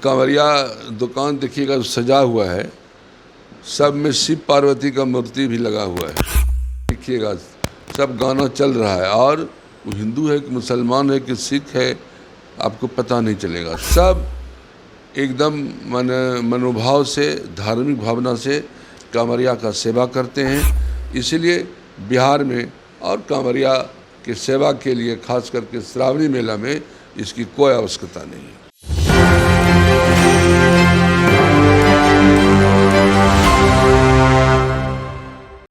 कांवरिया दुकान देखिएगा सजा हुआ है, सब में शिव पार्वती का मूर्ति भी लगा हुआ है। देखिएगा सब गाना चल रहा है, और वो हिंदू है कि मुसलमान है कि सिख है आपको पता नहीं चलेगा। सब एकदम मनोभाव से, धार्मिक भावना से कांवरिया का सेवा करते हैं। इसीलिए बिहार में और कांवरिया की सेवा के लिए खास करके श्रावणी मेला में इसकी कोई आवश्यकता नहीं है।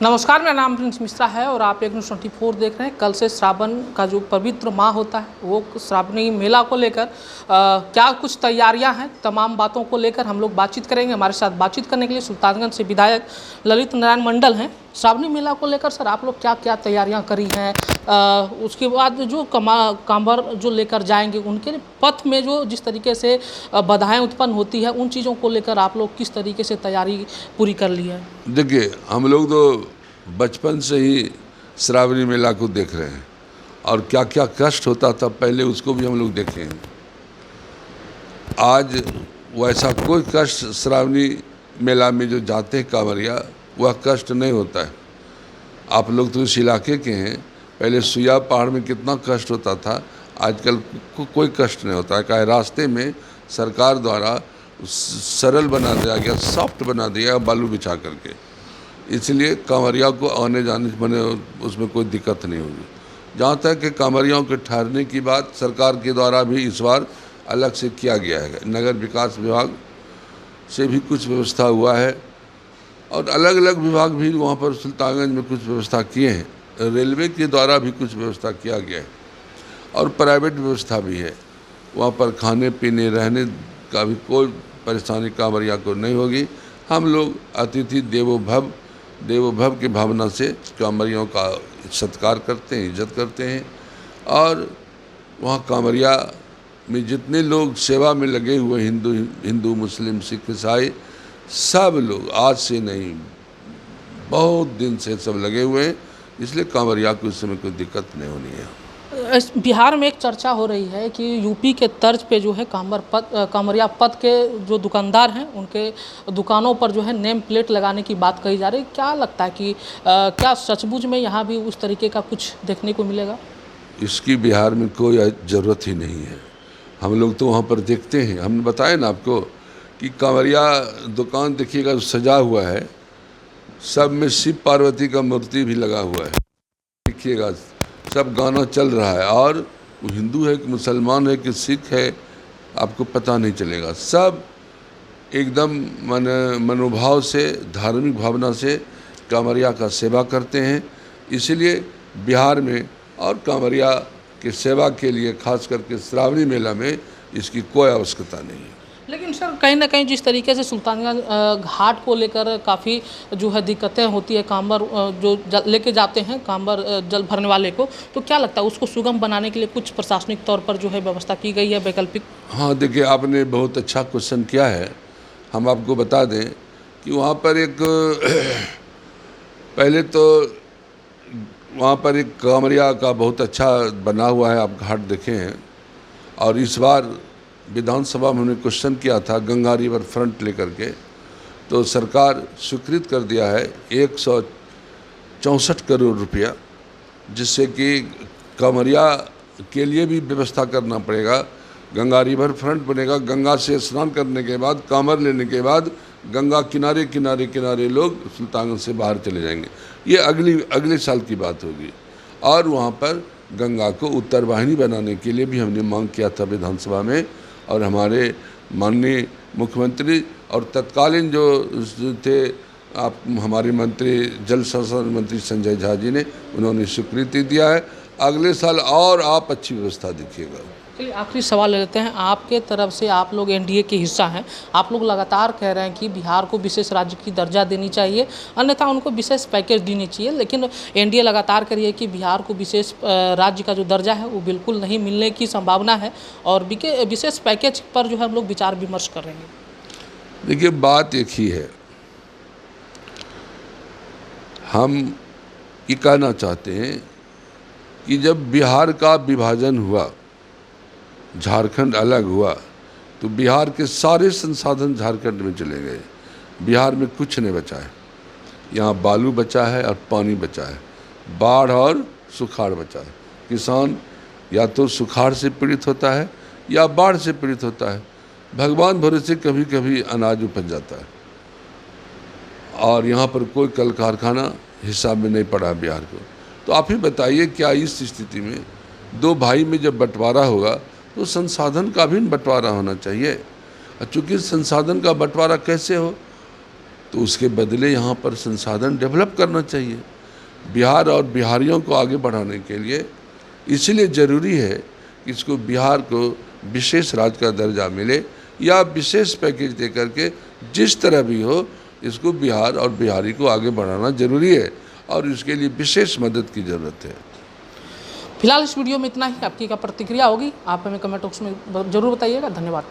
नमस्कार, मेरा नाम प्रिंस मिश्रा है और आप एक न्यूज़ 24 देख रहे हैं। कल से श्रावण का जो पवित्र माह होता है वो श्रावणी मेला को लेकर क्या कुछ तैयारियां हैं, तमाम बातों को लेकर हम लोग बातचीत करेंगे। हमारे साथ बातचीत करने के लिए सुल्तानगंज से विधायक ललित नारायण मंडल हैं। श्रावणी मेला को लेकर सर आप लोग क्या क्या तैयारियां करी हैं, उसके बाद जो कांवर जो लेकर जाएंगे उनके पथ में जो जिस तरीके से बाधाएं उत्पन्न होती है, उन चीज़ों को लेकर आप लोग किस तरीके से तैयारी पूरी कर ली है? देखिए, हम लोग तो बचपन से ही श्रावणी मेला को देख रहे हैं, और क्या क्या कष्ट होता था पहले उसको भी हम लोग देखे हैं। आज वैसा कोई कष्ट श्रावणी मेला में जो जाते हैं कांवरिया, वह कष्ट नहीं होता है। आप लोग तो इस इलाके के हैं, पहले सुइया पहाड़ में कितना कष्ट होता था, आजकल कोई कष्ट नहीं होता है। क्या रास्ते में सरकार द्वारा सरल बना दिया गया, सॉफ्ट बना दिया बालू बिछा करके, इसलिए कांवरिया को आने जाने बने उसमें कोई दिक्कत नहीं होगी। जहाँ तक कि कांवरियाओं के ठहरने की बात सरकार के द्वारा भी इस बार अलग से किया गया है। नगर विकास विभाग से भी कुछ व्यवस्था हुआ है, और अलग अलग विभाग भी वहाँ पर सुल्तानगंज में कुछ व्यवस्था किए हैं। रेलवे के द्वारा भी कुछ व्यवस्था किया गया है, और प्राइवेट व्यवस्था भी है। वहाँ पर खाने पीने रहने का भी कोई परेशानी कांवरिया को नहीं होगी। हम लोग अतिथि देवो भव की भावना से कांवरियों का सत्कार करते हैं, इज्जत करते हैं। और वहाँ कांवरिया में जितने लोग सेवा में लगे हुए, हिंदू मुस्लिम सिख ईसाई, सब लोग आज से नहीं बहुत दिन से सब लगे हुए हैं, इसलिए कांवरिया को इस समय कोई दिक्कत नहीं होनी है। बिहार में एक चर्चा हो रही है कि यूपी के तर्ज पे जो है कांवरिया पथ के जो दुकानदार हैं उनके दुकानों पर जो है नेम प्लेट लगाने की बात कही जा रही है। क्या लगता है कि क्या सचमुच में यहाँ भी उस तरीके का कुछ देखने को मिलेगा? इसकी बिहार में कोई ज़रूरत ही नहीं है। हम लोग तो वहाँ पर देखते हैं, हमने बताया ना आपको कि कांवरिया दुकान देखिएगा सजा हुआ है, सब में शिव पार्वती का मूर्ति भी लगा हुआ है। देखिएगा सब गाना चल रहा है, और वो हिंदू है कि मुसलमान है कि सिख है आपको पता नहीं चलेगा। सब एकदम मनोभाव से, धार्मिक भावना से कांवरिया का सेवा करते हैं। इसीलिए बिहार में और कांवरिया की सेवा के लिए खास करके श्रावणी मेला में इसकी कोई आवश्यकता नहीं है। लेकिन सर कहीं ना कहीं जिस तरीके से सुल्तानगंज घाट को लेकर काफ़ी जो है दिक्कतें होती है, कांवर जो लेके जाते हैं कांवर जल भरने वाले को, तो क्या लगता है उसको सुगम बनाने के लिए कुछ प्रशासनिक तौर पर जो है व्यवस्था की गई है वैकल्पिक? हाँ, देखिए आपने बहुत अच्छा क्वेश्चन किया है। हम आपको बता दें कि वहाँ पर एक पहले तो वहाँ पर एक कांवरिया का बहुत अच्छा बना हुआ है, आप घाट देखे हैं। और इस बार विधानसभा में हमने क्वेश्चन किया था गंगा रिवर फ्रंट लेकर के, तो सरकार स्वीकृत कर दिया है 164 करोड़ रुपया, जिससे कि कांवरिया के लिए भी व्यवस्था करना पड़ेगा। गंगा रिवर फ्रंट बनेगा, गंगा से स्नान करने के बाद, कांवर लेने के बाद गंगा किनारे किनारे किनारे लोग सुल्तानगंज से बाहर चले जाएंगे। ये अगले साल की बात होगी। और वहाँ पर गंगा को उत्तर वाहिनी बनाने के लिए भी हमने मांग किया था विधानसभा में, और हमारे माननीय मुख्यमंत्री और तत्कालीन जो थे हमारे मंत्री, जल संसाधन मंत्री संजय झा जी ने, उन्होंने स्वीकृति दिया है। अगले साल और आप अच्छी व्यवस्था देखिएगा। चलिए आखिरी सवाल ले लेते हैं। आपके तरफ से, आप लोग एनडीए के हिस्सा हैं, आप लोग लगातार कह रहे हैं कि बिहार को विशेष राज्य की दर्जा देनी चाहिए, अन्यथा उनको विशेष पैकेज देनी चाहिए, लेकिन एनडीए लगातार कह रही है कि बिहार को विशेष राज्य का जो दर्जा है वो बिल्कुल नहीं मिलने की संभावना है, और विशेष पैकेज पर जो है हम लोग विचार विमर्श कर रहे हैं। देखिए बात एक ही है, हम ये कहना चाहते हैं कि जब बिहार का विभाजन हुआ, झारखंड अलग हुआ, तो बिहार के सारे संसाधन झारखंड में चले गए। बिहार में कुछ नहीं बचा है। यहाँ बालू बचा है और पानी बचा है, बाढ़ और सुखाड़ बचा है। किसान या तो सुखाड़ से पीड़ित होता है या बाढ़ से पीड़ित होता है। भगवान भरोसे कभी कभी अनाज उपज जाता है, और यहाँ पर कोई कल कारखाना हिसाब में नहीं पड़ा बिहार को। तो आप ही बताइए, क्या इस स्थिति में दो भाई में जब बंटवारा होगा तो संसाधन का भी बंटवारा होना चाहिए। और चूँकि संसाधन का बंटवारा कैसे हो, तो उसके बदले यहाँ पर संसाधन डेवलप करना चाहिए बिहार और बिहारियों को आगे बढ़ाने के लिए। इसलिए ज़रूरी है कि इसको बिहार को विशेष राज्य का दर्जा मिले या विशेष पैकेज दे करके जिस तरह भी हो, इसको बिहार और बिहारी को आगे बढ़ाना जरूरी है, और इसके लिए विशेष मदद की ज़रूरत है। फिलहाल इस वीडियो में इतना ही। आपकी क्या प्रतिक्रिया होगी आप हमें कमेंट बॉक्स में जरूर बताइएगा। धन्यवाद।